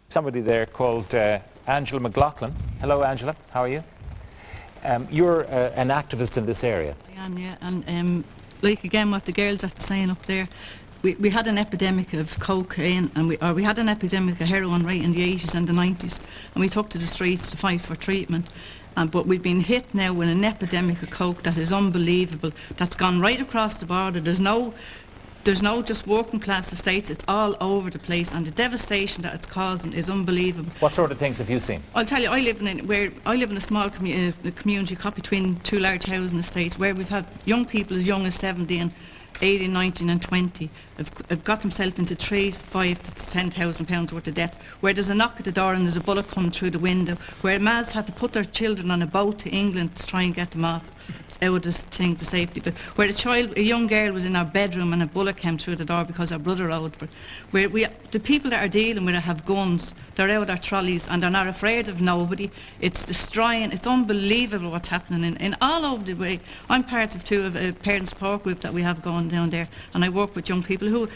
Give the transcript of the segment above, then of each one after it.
Somebody there called Angela McLaughlin. Hello, Angela. How are you? You're an activist in this area. I am, yeah. And like again, what the girls are saying up there, we had an epidemic of cocaine, and we had an epidemic of heroin right in the 80s and the 90s, and we took to the streets to fight for treatment. But we've been hit now with an epidemic of coke that is unbelievable. That's gone right across the border. There's no just working class estates. It's all over the place, and the devastation that it's causing is unbelievable. What sort of things have you seen? I'll tell you, I live in a small community caught between two large housing estates, where we've had young people as young as 17, 18, 19 and 20 have got themselves into 3, 5 to 10,000 pounds worth of debt, where there's a knock at the door and there's a bullet coming through the window, where Ma's had to put their children on a boat to England to try and get them off out of this thing to safety, but where a young girl was in our bedroom and a bullet came through the door because her brother owed for it, where the people that are dealing with it have guns, they're out of their trolleys and they're not afraid of nobody. It's destroying, it's unbelievable what's happening in all over the way. I'm part of a parent support group that we have going down there, and I work with young people who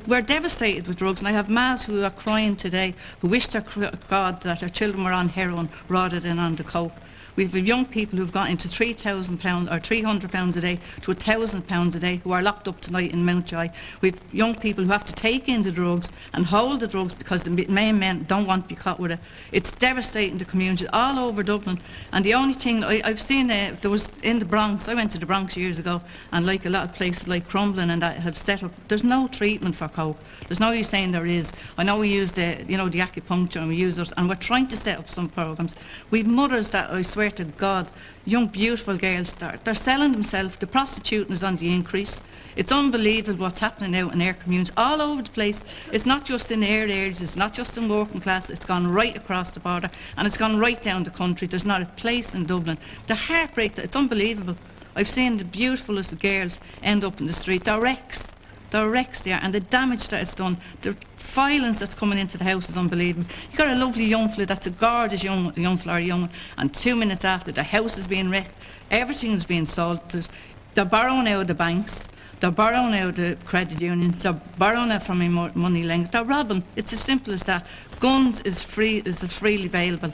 we're devastated with drugs, and I have ma's who are crying today, who wish to God that their children were on heroin rather than on the coke. We've young people who've got into £3,000 or £300 a day to £1,000 a day who are locked up tonight in Mountjoy. We've young people who have to take in the drugs and hold the drugs because the main men don't want to be caught with it. It's devastating the community all over Dublin. And the only thing I've seen, there was in the Bronx. I went to the Bronx years ago, and like a lot of places like Crumlin and that have set up, there's no treatment for coke. There's no use saying there is. I know we use the acupuncture, and we use it, and we're trying to set up some programs. We've mothers that, I swear to God, young beautiful girls, they're selling themselves. The prostituting is on the increase. It's unbelievable what's happening out in our communities all over the place. It's not just in our areas, it's not just in working class, it's gone right across the border, and it's gone right down the country. There's not a place in Dublin. The heartbreak, it's unbelievable. I've seen the beautifulest girls end up in the street. They're wrecks. They're wrecks there, and the damage that it's done, the violence that's coming into the house is unbelievable. You got a lovely young fella that's a gorgeous young fella, and 2 minutes after, the house is being wrecked, everything is being sold. They're borrowing out of the banks, they're borrowing out of the credit unions, they're borrowing out from money lenders, they're robbing. It's as simple as that. Guns is freely available.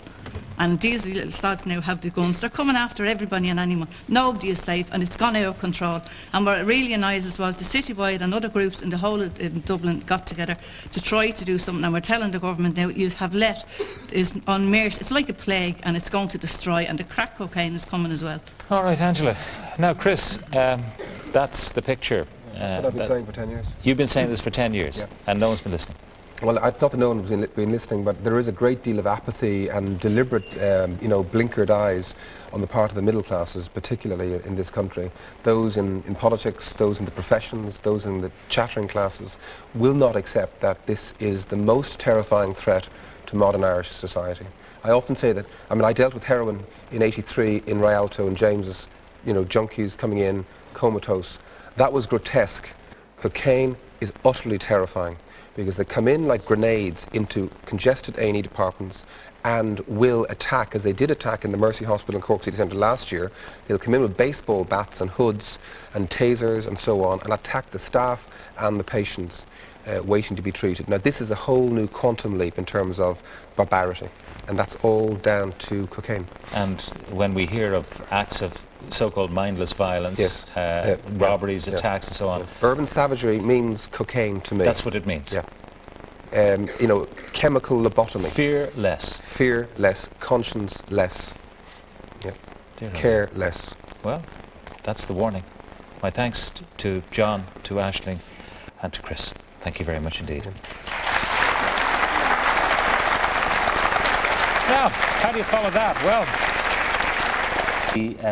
And these little sods now have the guns. They're coming after everybody and anyone. Nobody is safe, and it's gone out of control. And what really annoys us was the Citywide and other groups in the whole of Dublin got together to try to do something, and we're telling the government now, you have let is on mercy. It's like a plague, and it's going to destroy, and the crack cocaine is coming as well. All right, Angela. Now, Chris, that's the picture. That's what I've been saying for 10 years. You've been saying this for 10 years, yeah. And no one's been listening. Well, not that no one's been listening, but there is a great deal of apathy and deliberate, blinkered eyes on the part of the middle classes, particularly in this country. Those in politics, those in the professions, those in the chattering classes will not accept that this is the most terrifying threat to modern Irish society. I often say that, I dealt with heroin in '83 in Rialto and James's, junkies coming in, comatose. That was grotesque. Cocaine is utterly terrifying, because they come in like grenades into congested A&E departments and will attack, as they did attack in the Mercy Hospital in Cork City Centre last year. They'll come in with baseball bats and hoods and tasers and so on, and attack the staff and the patients waiting to be treated. Now, this is a whole new quantum leap in terms of barbarity, and that's all down to cocaine. And when we hear of acts of so-called mindless violence, yes. Robberies, attacks and so on. Urban savagery means cocaine to me. That's what it means. Yeah. Chemical lobotomy. Fearless. Fearless, conscience-less, careless. Well, that's the warning. My thanks to John, to Aisling and to Chris. Thank you very much indeed. Now, how do you follow that? Well,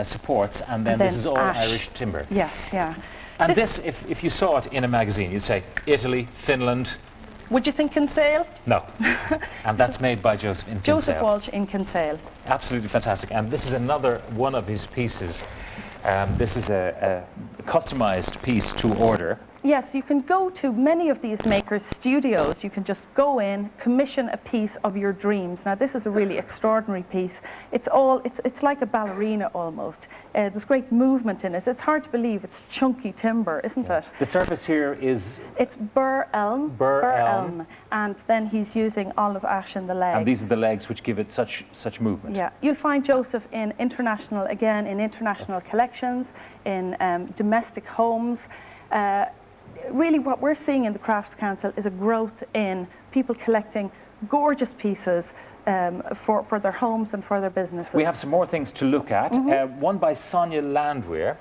supports, and then this is all Irish timber. Yes, yeah. And this, if you saw it in a magazine, you'd say Italy, Finland. Would you think Kinsale? No. And that's made by Joseph in Kinsale. Joseph Walsh in Kinsale. Absolutely fantastic. And this is another one of his pieces. This is a customised piece to order. Yes, you can go to many of these makers' studios. You can just go in, commission a piece of your dreams. Now, this is a really extraordinary piece. It's like a ballerina almost. There's great movement in it. It's hard to believe it's chunky timber, isn't it? The surface here is... It's bur elm. Bur elm. And then he's using olive ash in the legs. And these are the legs which give it such movement. Yeah, you'll find Joseph in international collections, in domestic homes. Really what we're seeing in the Crafts Council is a growth in people collecting gorgeous pieces for their homes and for their businesses. We have some more things to look at. One by Sonia Landwehr.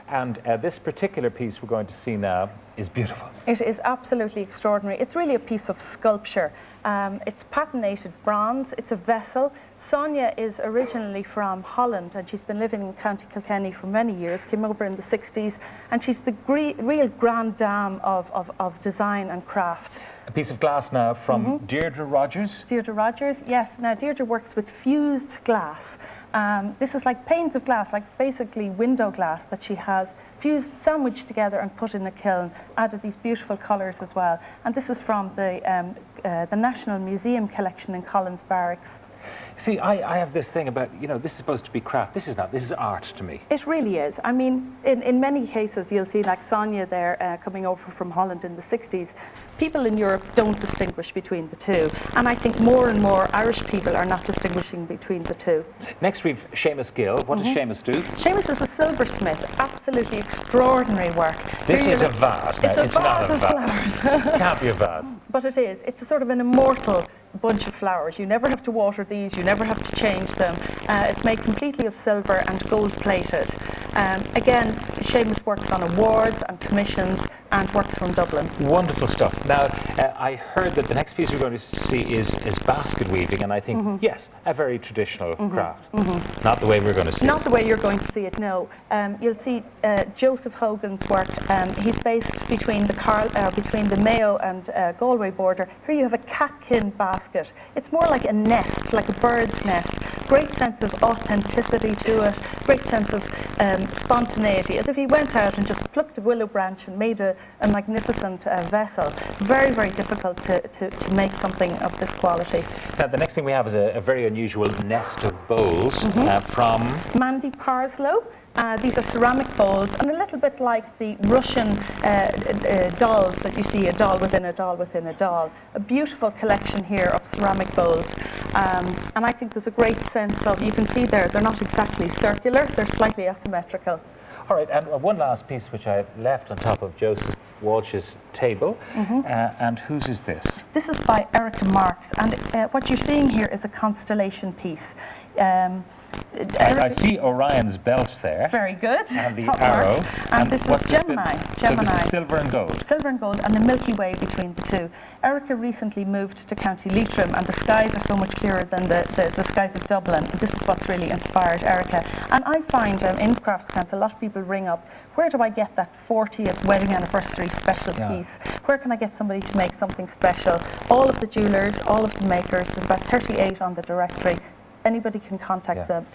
And this particular piece we're going to see now is beautiful. It is absolutely extraordinary. It's really a piece of sculpture. It's patinated bronze. It's a vessel. Sonia is originally from Holland, and she's been living in County Kilkenny for many years, came over in the 60s, and she's the real grande dame of design and craft. A piece of glass now from Deirdre Rogers. Deirdre Rogers, yes. Now, Deirdre works with fused glass. This is like panes of glass, like basically window glass that she has fused, sandwiched together and put in a kiln, added these beautiful colours as well. And this is from the National Museum collection in Collins Barracks. See, I have this thing about, you know, this is supposed to be craft. This is not. This is art to me. It really is. I mean, in many cases, you'll see like Sonia there coming over from Holland in the 60s. People in Europe don't distinguish between the two. And I think more and more Irish people are not distinguishing between the two. Next we've Seamus Gill. What does Seamus do? Seamus is a silversmith. Absolutely extraordinary work. This is a vase. Now, It's a not a vase of vase. flowers. It can't be a vase. But it is. It's a sort of an immortal bunch of flowers. You never have to water these. You never have to change them. It's made completely of silver and gold plated. Again, Seamus works on awards and commissions and works from Dublin. Wonderful stuff. Now, I heard that the next piece we're going to see is basket weaving, and I think, yes, a very traditional craft. Not the way we're going to see Not it. the way you're going to see it, no. You'll see Joseph Hogan's work. He's based between the Mayo and Galway border. Here you have a catkin basket. It's more like a nest, like a bird's nest. Great sense of authenticity to it, great sense of spontaneity, as if he went out and just plucked a willow branch and made a magnificent vessel. Very, very difficult to make something of this quality. Now, the next thing we have is a very unusual nest of bowls from... Mandy Parslow. These are ceramic bowls, and a little bit like the Russian dolls that you see, a doll within a doll within a doll. A beautiful collection here of ceramic bowls. And I think there's a great sense of, you can see there, they're not exactly circular, they're slightly asymmetrical. All right, and one last piece which I left on top of Joseph Walsh's table. And whose is this? This is by Erica Marks, and what you're seeing here is a constellation piece. I see Orion's belt there. Very good. And the Top arrow. mark. And this what's is this Gemini. bit? So this is silver and gold. Silver and gold, and the Milky Way between the two. Erica recently moved to County Leitrim, and the skies are so much clearer than the skies of Dublin. This is what's really inspired Erica. And I find in Crafts Council, a lot of people ring up, where do I get that 40th wedding anniversary special piece? Where can I get somebody to make something special? All of the jewellers, all of the makers, there's about 38 on the directory. Anybody can contact them.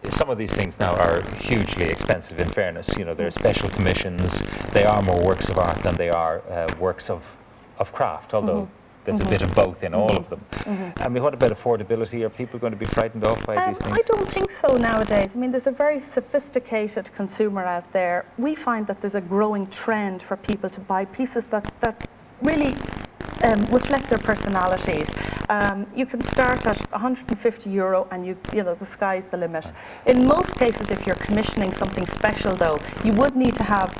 Some of these things now are hugely expensive, in fairness. You know, they're special commissions. They are more works of art than they are works of craft, although there's a bit of both in all of them. I mean, what about affordability? Are people going to be frightened off by these things? I don't think so nowadays. I mean, there's a very sophisticated consumer out there. We find that there's a growing trend for people to buy pieces that really reflect their personalities. You can start at €150 and you know, the sky's the limit. In most cases, if you're commissioning something special though, you would need to have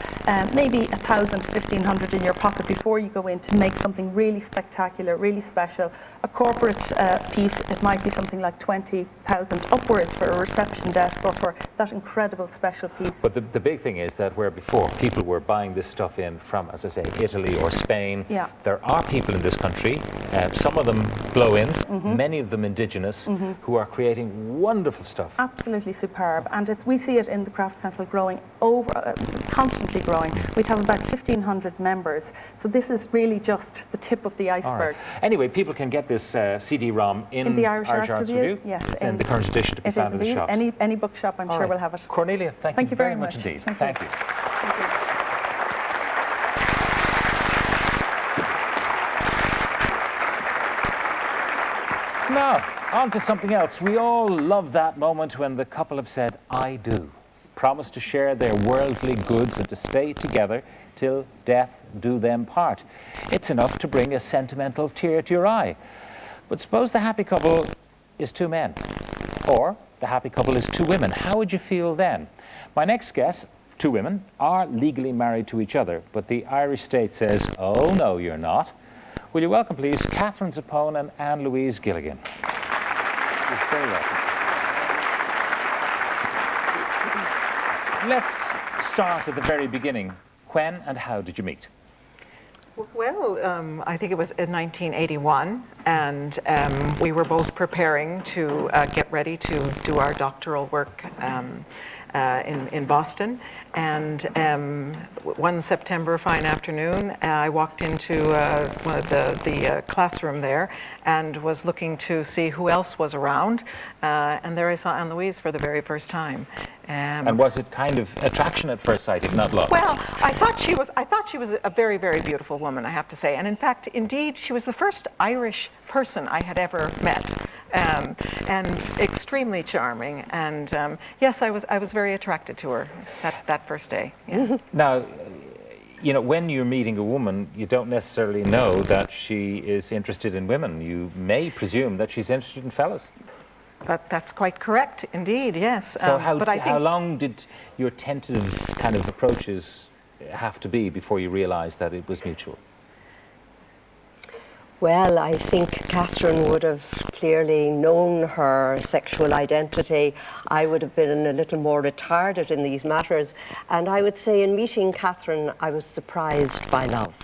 maybe 1,000, 1,500 in your pocket before you go in to make something really spectacular, really special. A corporate piece, it might be something like 20,000 upwards for a reception desk or for that incredible special piece. But the big thing is that where before people were buying this stuff in from, as I say, Italy or Spain, there are people in this country, some of them blow-ins, many of them indigenous, who are creating wonderful stuff. Absolutely superb, and we see it in the Crafts Council growing constantly growing. We'd have about 1,500 members, so this is really just the tip of the iceberg. Right. Anyway, people can get this CD-ROM in the Irish Arts Review. Yes, it's in the current edition to be found in the shops. Any bookshop, I'm sure will have it. Cornelia, thank you very much indeed. Thank you. Thank you. Now, on to something else. We all love that moment when the couple have said, I do. Promised to share their worldly goods and to stay together till death do them part. It's enough to bring a sentimental tear to your eye. But suppose the happy couple is two men, or the happy couple is two women. How would you feel then? My next guest, two women, are legally married to each other, but the Irish state says, oh no, you're not. Will you welcome, please, Catherine Zappone and Anne-Louise Gilligan. You're very welcome. Let's start at the very beginning. When and how did you meet? Well, I think it was in 1981, and we were both preparing to get ready to do our doctoral work in Boston. And one September fine afternoon, I walked into one of the classroom there and was looking to see who else was around. And there I saw Anne-Louise for the very first time. And was it kind of attraction at first sight, if not love? Well, I thought she was a very, very beautiful woman, I have to say. And in fact, indeed, she was the first Irish person I had ever met. And extremely charming, and yes, I was very attracted to her that first day. Yeah. Now, you know, when you're meeting a woman, you don't necessarily know that she is interested in women. You may presume that she's interested in fellas. That's quite correct, indeed. Yes. So how long did your tentative kind of approaches have to be before you realised that it was mutual? Well, I think Catherine would have clearly known her sexual identity. I would have been a little more retarded in these matters. And I would say in meeting Catherine, I was surprised by love.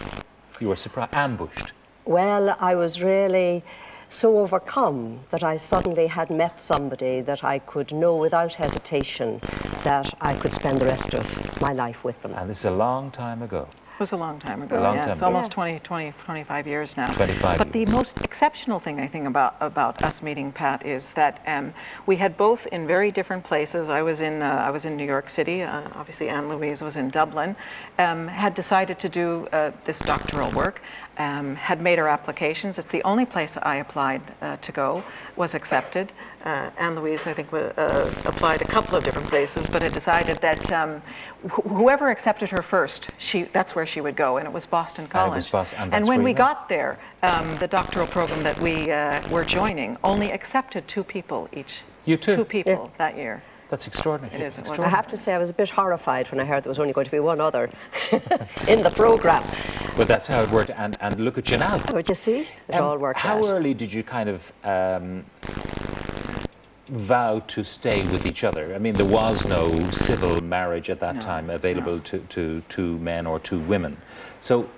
You were surprised, ambushed? Well, I was really so overcome that I suddenly had met somebody that I could know without hesitation that I could spend the rest of my life with them. And this is a long time ago. It was a long time ago. A long yeah, time it's ago. almost 25 years now. 25 But years. the most exceptional thing I think about us meeting, Pat, is that we had both in very different places. I was in New York City. Obviously, Anne-Louise was in Dublin. Had decided to do this doctoral work. Had made our applications. It's the only place I applied to go, was accepted. Anne-Louise, I think, applied a couple of different places, but had decided that whoever accepted her first, that's where she would go, and it was Boston College. And when we got there, the doctoral program that we were joining only accepted two people each. You too? Two people that year. That's extraordinary. It is. It was. I have to say I was a bit horrified when I heard there was only going to be one other in the programme. But that's how it worked, and look at you now. But you see, it all worked out. How early did you kind of vow to stay with each other? I mean, there was no civil marriage at that time available to two men or two women. So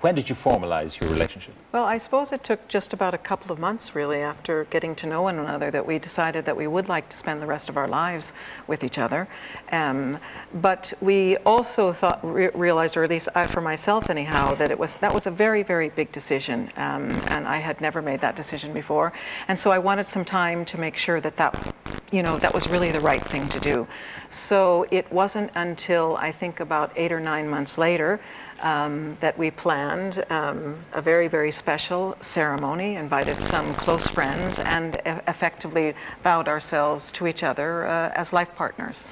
when did you formalize your relationship? Well, I suppose it took just about a couple of months, really, after getting to know one another, that we decided that we would like to spend the rest of our lives with each other. But we also realized, or at least for myself anyhow, that that was a very, very big decision, and I had never made that decision before. And so I wanted some time to make sure that was really the right thing to do. So it wasn't until I think about 8 or 9 months later that we planned a very, very special ceremony, invited some close friends, and effectively vowed ourselves to each other as life partners.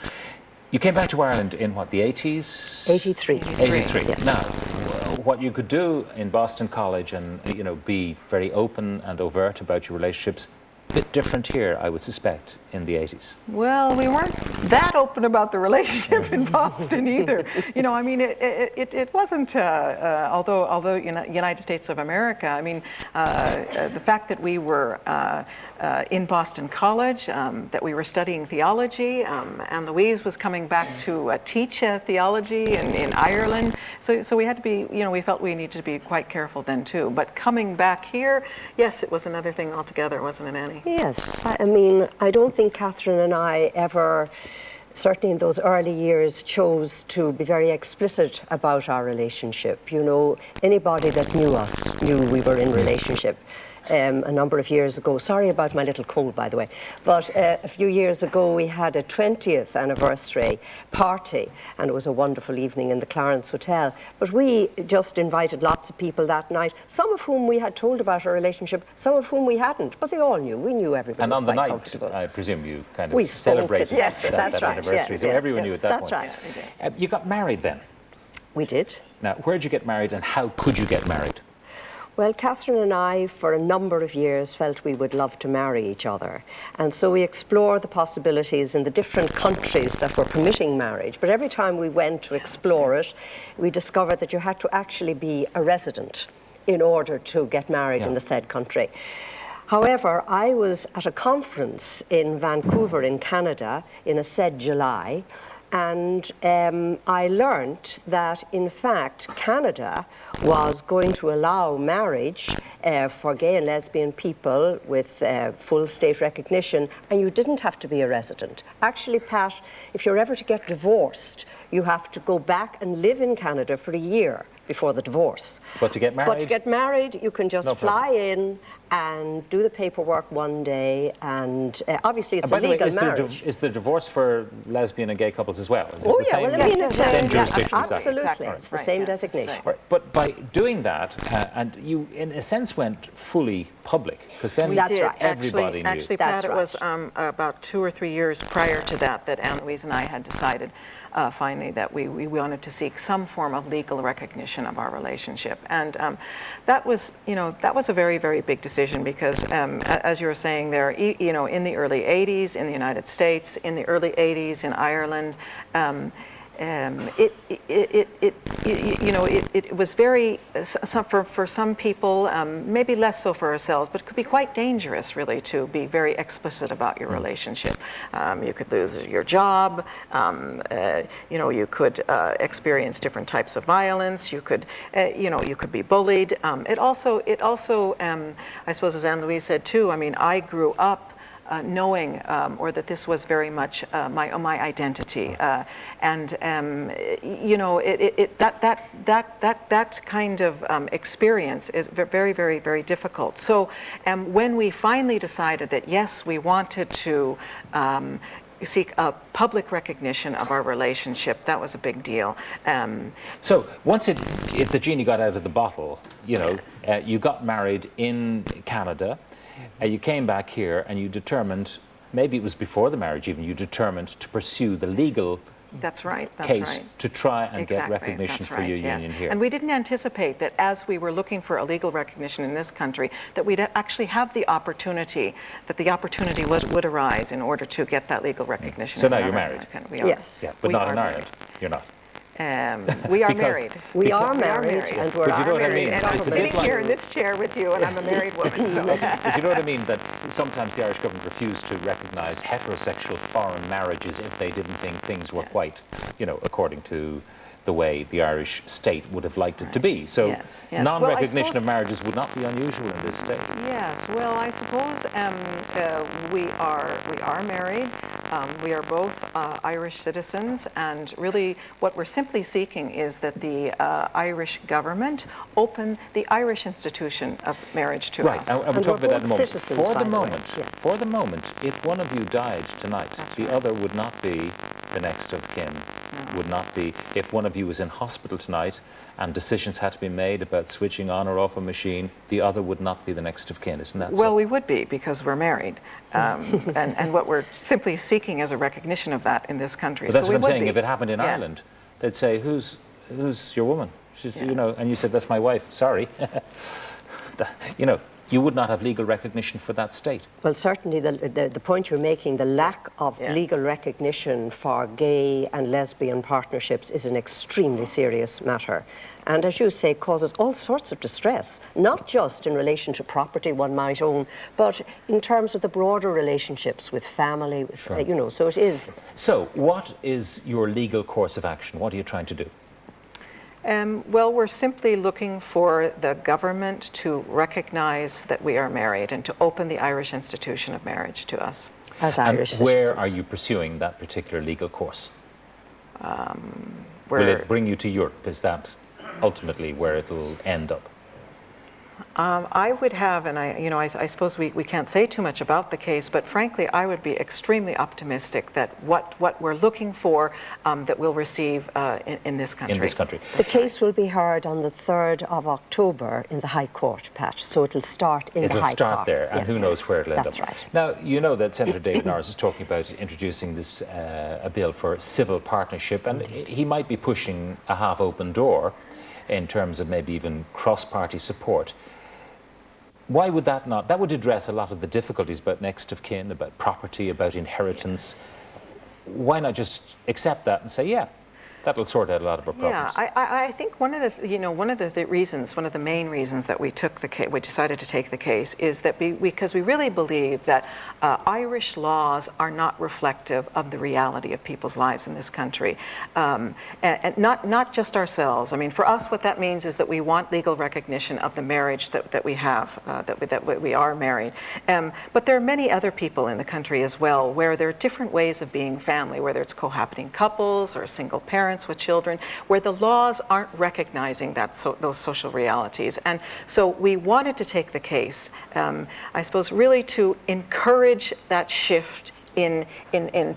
You came back to Ireland in what, the 80s? 83. 83. Yes. Now, what you could do in Boston College and, be very open and overt about your relationships, a bit different here, I would suspect, in the 80s. Well, we weren't that open about the relationship in Boston either. I mean, it wasn't, although United States of America, I mean, the fact that we were in Boston College, that we were studying theology, and Louise was coming back to teach theology in Ireland. So we had to be, we felt we needed to be quite careful then too. But coming back here, yes, it was another thing altogether, wasn't it, Annie? Yes, I mean, I don't think Catherine and I ever, certainly in those early years, chose to be very explicit about our relationship. Anybody that knew us knew we were in relationship. a number of years ago. Sorry about my little cold, by the way. But a few years ago, we had a 20th anniversary party, and it was a wonderful evening in the Clarence Hotel. But we just invited lots of people that night, some of whom we had told about our relationship, some of whom we hadn't, but they all knew. We knew everybody And was on the quite night, comfortable. I presume you kind We of spoke celebrated it, yes, that that's right, anniversary, yeah, so yeah, everyone yeah, knew at that that's point. right. You got married then. We did. Now, where did you get married and how could you get married? Well, Catherine and I, for a number of years, felt we would love to marry each other. And so we explored the possibilities in the different countries that were permitting marriage. But every time we went to explore it, we discovered that you had to actually be a resident in order to get married in the said country. However, I was at a conference in Vancouver in Canada in a said July, and I learnt that, in fact, Canada was going to allow marriage for gay and lesbian people with full state recognition, and you didn't have to be a resident. Actually, Pat, if you're ever to get divorced, you have to go back and live in Canada for a year before the divorce. But to get married? But to get married, you can just No fly in and do the paperwork one day, and obviously it's And by a the way, legal is marriage. is there divorce for lesbian and gay couples as well? Is it Oh the yeah, same, well I mean it's same yeah, jurisdiction? exactly? absolutely, Exactly. it's the Right, same yeah. designation. Right, but by doing that, and you in a sense went fully public, because then That's right. everybody knew. Actually, That's Pat, it was about 2 or 3 years prior to that Anne-Louise and I had decided finally that we wanted to seek some form of legal recognition of our relationship. And that was, that was a very, very big decision because, as you were saying there, in the early 80s in the United States, in the early 80s in Ireland, it was very, for some people, maybe less so for ourselves, but it could be quite dangerous really to be very explicit about your relationship. You could lose your job, you could experience different types of violence, you could be bullied. It also, I suppose as Anne-Louise said too, I mean, I grew up knowing, or that this was very much my identity, that kind of experience is very, very, very difficult. So, when we finally decided that yes, we wanted to seek a public recognition of our relationship, that was a big deal. So once if the genie got out of the bottle, you got married in Canada. You came back here and you determined, maybe it was before the marriage even, you determined to pursue the legal That's right. case to try and get Exactly, recognition that's for right, your yes. union here. And we didn't anticipate that as we were looking for a legal recognition in this country, that we'd actually have the opportunity, would arise in order to get that legal recognition. So in now you're another married? country. We are. Yes. Yeah, but We not are in married. Ireland. You're not. We are Because- married. We are married. married, and we're But you know what I married mean? And I'm It's a sitting bit like- here in this chair with you, and I'm a married woman. So. But you know what I mean? That sometimes the Irish government refused to recognise heterosexual foreign marriages if they didn't think things were quite, according to the way the Irish state would have liked it to be. So Yes, yes. non-recognition Well, I suppose- of marriages would not be unusual in this state. Yes, well, I suppose we are married. We are both Irish citizens, and really what we're simply seeking is that the Irish government open the Irish institution of marriage to Right, us. and we'll And talk we're about that in a both moment. citizens, For by the the way, moment, yeah. for the moment, if one of you died tonight, That's the right. other would not be the next of kin. Would not be. If one of you was in hospital tonight and decisions had to be made about switching on or off a machine, the other would not be the next of kin, isn't that Well, so? we would be because we're married, and what we're simply seeking is a recognition of that in this country. But that's So we what I'm would saying. be. If it happened in Yeah. Ireland, they'd say, "Who's your woman?" She's, Yeah. and you said, "That's my wife." Sorry, you would not have legal recognition for that state. Well, certainly the point you're making, the lack of Yeah. legal recognition for gay and lesbian partnerships is an extremely serious matter. And as you say, causes all sorts of distress, not just in relation to property one might own, but in terms of the broader relationships with family, with, so it is. So, what is your legal course of action? What are you trying to do? Well, we're simply looking for the government to recognize that we are married and to open the Irish institution of marriage to us. As And Irish where citizens. are you pursuing that particular legal course? Will We're- it bring you to Europe? Is that ultimately where it'll end up? I would have, and I suppose we can't say too much about the case, but frankly, I would be extremely optimistic that what we're looking for, that we'll receive in this country. In this country. The case will be heard on the 3rd of October in the High Court, Pat, so it'll start in the High Court. It'll start there, and Yes. who knows where it'll end That's up. right. Now, you know that Senator David Norris is talking about introducing this a bill for civil partnership, and he might be pushing a half-open door in terms of maybe even cross-party support. Why would that not? That would address a lot of the difficulties about next of kin, about property, about inheritance. Why not just accept that and say, yeah, that'll sort out a lot of our Yeah, problems? I think one of the reasons, one of the main reasons that we decided to take the case is that because we really believe that Irish laws are not reflective of the reality of people's lives in this country, and not just ourselves. I mean, for us, what that means is that we want legal recognition of the marriage that we have, that we are married. But there are many other people in the country as well where there are different ways of being family, whether it's cohabiting couples or single parents with children, where the laws aren't recognizing those social realities. And so we wanted to take the case, I suppose, really to encourage that shift in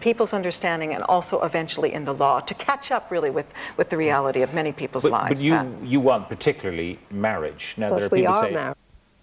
people's understanding and also eventually in the law, to catch up really with the reality of many people's lives. But you want particularly marriage. Now, there are But we people are say, married.